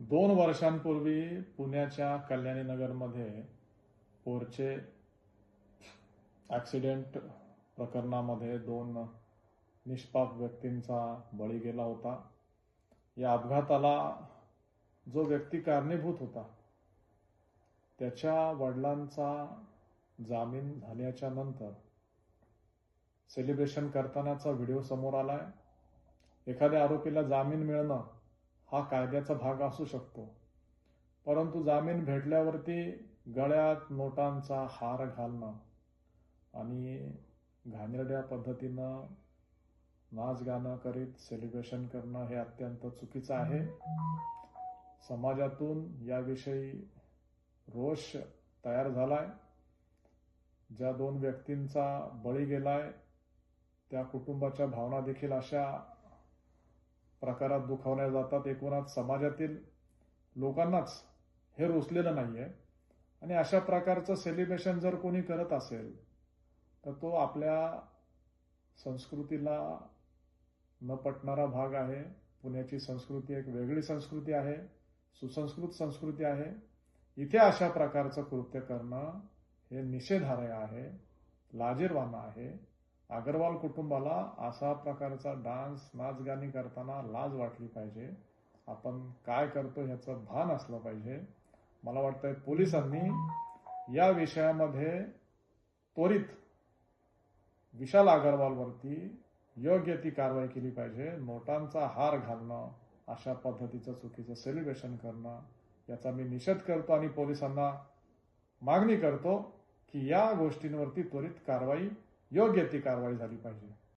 2 वर्षांपूर्वी पुण्याच्या कल्याणी नगरमध्ये पोरचे ॲक्सिडेंट प्रकरणामध्ये 2 निष्पाप व्यक्तींचा बळी गेला होता. या अपघाताला जो व्यक्ती कारणीभूत होता त्याच्या वडिलांचा जामीन झाल्याच्या नंतर सेलिब्रेशन करतानाचा व्हिडिओ समोर आलाय. एखाद्या आरोपीला जामीन मिळणं हा कायद्याचा भाग असू शकतो, परंतु जामीन भेटल्यावरती गळ्यात नोटांचा हार घालणं आणि घाणेरड्या पद्धतीनं नाच गाणं करीत सेलिब्रेशन करणं हे अत्यंत चुकीचं आहे. समाजातून याविषयी रोष तयार झालाय. ज्या 2 व्यक्तींचा बळी गेलाय त्या कुटुंबाच्या भावना देखील अशा प्रकारात दुखावल्या जातात. एकूणच समाजातील लोकांनाच हे रुचलेलं नाहीये आणि अशा प्रकारचं सेलिब्रेशन जर कोणी करत असेल तर तो आपल्या संस्कृतीला न पटणारा भाग आहे. पुण्याची संस्कृती एक वेगळी संस्कृती आहे, सुसंस्कृत संस्कृती आहे. इथे अशा प्रकारचं कृत्य करणं हे निषेधार्ह आहे, लाजिरवाणं आहे. अग्रवाल कुटुंबाला अशा प्रकारचा डान्स नाचगाणी करताना लाज वाटली पाहिजे. आपण काय करतो ह्याचं भान असलं पाहिजे. मला वाटतंय पोलिसांनी या विषयामध्ये त्वरित विशाल अग्रवालवरती योग्य ती कारवाई केली पाहिजे. नोटांचा हार घालणं, अशा पद्धतीचं चुकीचं सेलिब्रेशन करणं याचा मी निषेध करतो आणि पोलिसांना मागणी करतो की या गोष्टींवरती त्वरित कारवाई, योग्य ती कारवाई झाली पाहिजे.